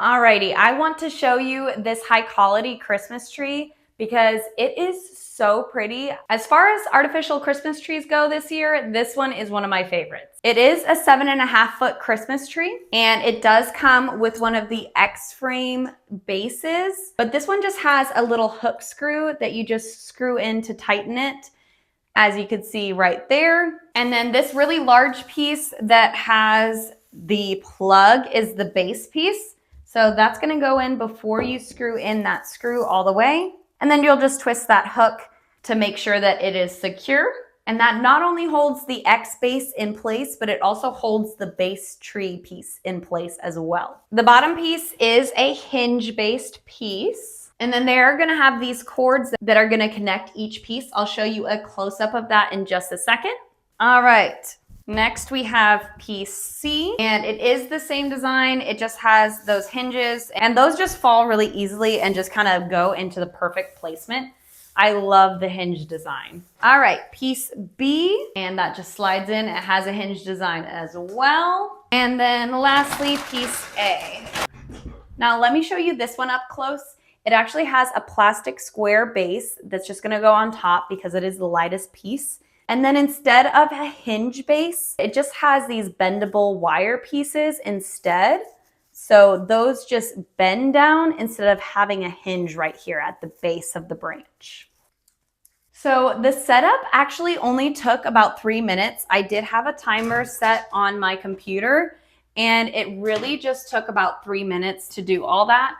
Alrighty, I want to show you this Hykolity Christmas tree because it is so pretty. As far as artificial Christmas trees go this year, this one is one of my favorites. It is a 7.5-foot Christmas tree, and it does come with one of the X-frame bases, but this one just has a little hook screw that you just screw in to tighten it, as you can see right there. And then this really large piece that has the plug is the base piece. So that's gonna go in before you screw in that screw all the way. And then you'll just twist that hook to make sure that it is secure. And that not only holds the X base in place, but it also holds the base tree piece in place as well. The bottom piece is a hinge-based piece. And then they're gonna have these cords that are gonna connect each piece. I'll show you a close-up of that in just a second. All right. Next we have piece C, and it is the same design. It just has those hinges, and those just fall really easily and just kind of go into the perfect placement. I love the hinge design. All right, piece B, and that just slides in. It has a hinge design as well. And then lastly, piece A. Now let me show you this one up close. It actually has a plastic square base that's just gonna go on top because it is the lightest piece. And then instead of a hinge base, it just has these bendable wire pieces instead. So those just bend down instead of having a hinge right here at the base of the branch. So the setup actually only took about 3 minutes. I did have a timer set on my computer, and it really just took about 3 minutes to do all that.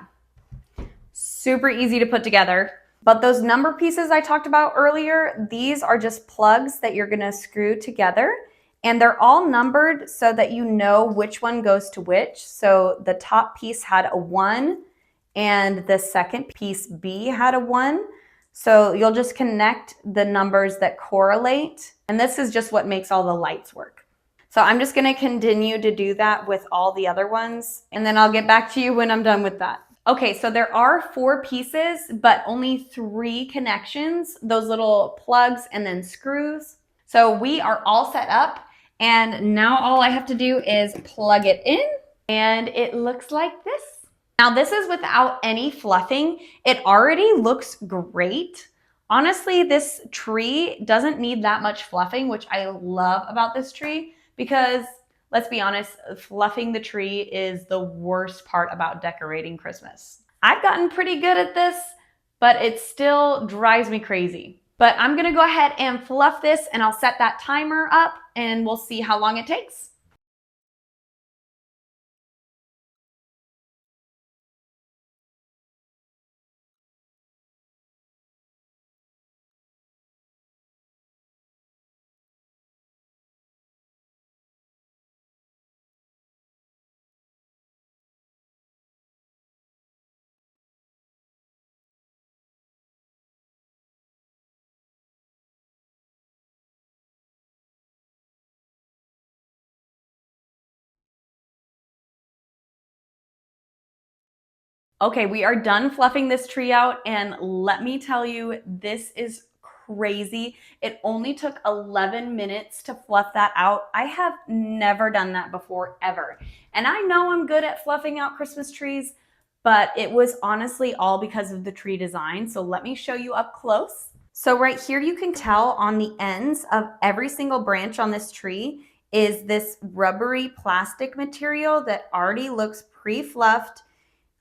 Super easy to put together. But those number pieces I talked about earlier, these are just plugs that you're gonna screw together, and they're all numbered so that you know which one goes to which. So the top piece had a 1 and the second piece B had a 1. So you'll just connect the numbers that correlate. And this is just what makes all the lights work. So I'm just gonna continue to do that with all the other ones, and then I'll get back to you when I'm done with that. Okay, so there are 4 pieces, but only 3 connections, those little plugs and then screws. So we are all set up, and now all I have to do is plug it in, and it looks like this. Now this is without any fluffing. It already looks great. Honestly, this tree doesn't need that much fluffing, which I love about this tree, because let's be honest, fluffing the tree is the worst part about decorating Christmas. I've gotten pretty good at this, but it still drives me crazy. But I'm gonna go ahead and fluff this, and I'll set that timer up, and we'll see how long it takes. Okay, we are done fluffing this tree out, and let me tell you, this is crazy. It only took 11 minutes to fluff that out. I have never done that before, ever. And I know I'm good at fluffing out Christmas trees, but it was honestly all because of the tree design. So let me show you up close. So right here, you can tell on the ends of every single branch on this tree is this rubbery plastic material that already looks pre-fluffed.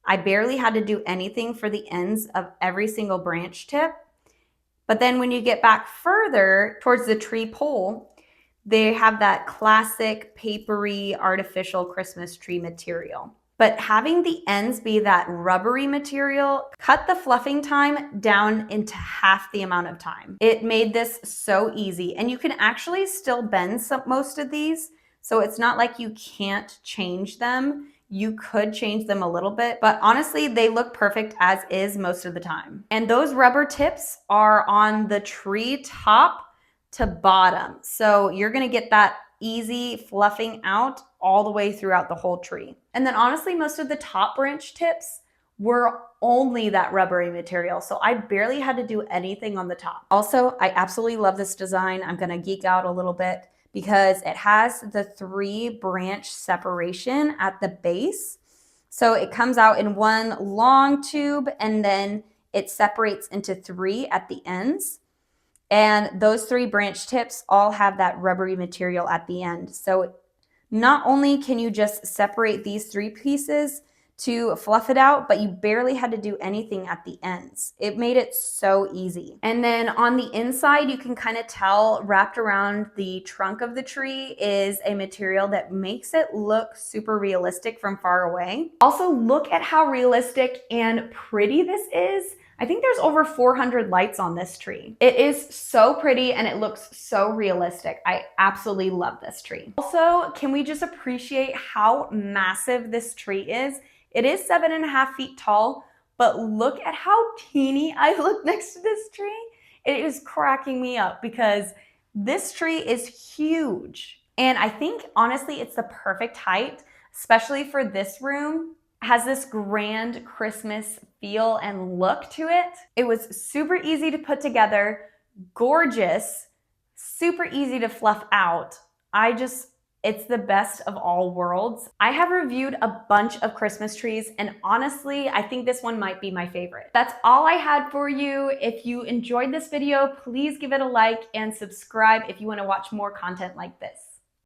I barely had to do anything for the ends of every single branch tip. But then when you get back further towards the tree pole, they have that classic papery artificial Christmas tree material. But having the ends be that rubbery material cut the fluffing time down into half the amount of time. It made this so easy, and you can actually still bend most of these. So it's not like you can't change them. You could change them a little bit, but honestly, they look perfect as is most of the time. And those rubber tips are on the tree top to bottom. So you're gonna get that easy fluffing out all the way throughout the whole tree. And then honestly, most of the top branch tips were only that rubbery material. So I barely had to do anything on the top. Also, I absolutely love this design. I'm gonna geek out a little bit because it has the 3 branch separation at the base. So it comes out in one long tube and then it separates into 3 at the ends. And those 3 branch tips all have that rubbery material at the end. So not only can you just separate these 3 pieces to fluff it out, but you barely had to do anything at the ends. It made it so easy. And then on the inside, you can kind of tell wrapped around the trunk of the tree is a material that makes it look super realistic from far away. Also, look at how realistic and pretty this is. I think there's over 400 lights on this tree. It is so pretty and it looks so realistic. I absolutely love this tree. Also, can we just appreciate how massive this tree is? It is 7.5 feet tall, but look at how teeny I look next to this tree. It is cracking me up because this tree is huge. And I think honestly, it's the perfect height, especially for this room. Has this grand Christmas feel and look to it. It was super easy to put together, gorgeous, super easy to fluff out. It's the best of all worlds. I have reviewed a bunch of Christmas trees and honestly, I think this one might be my favorite. That's all I had for you. If you enjoyed this video, please give it a like and subscribe if you want to watch more content like this.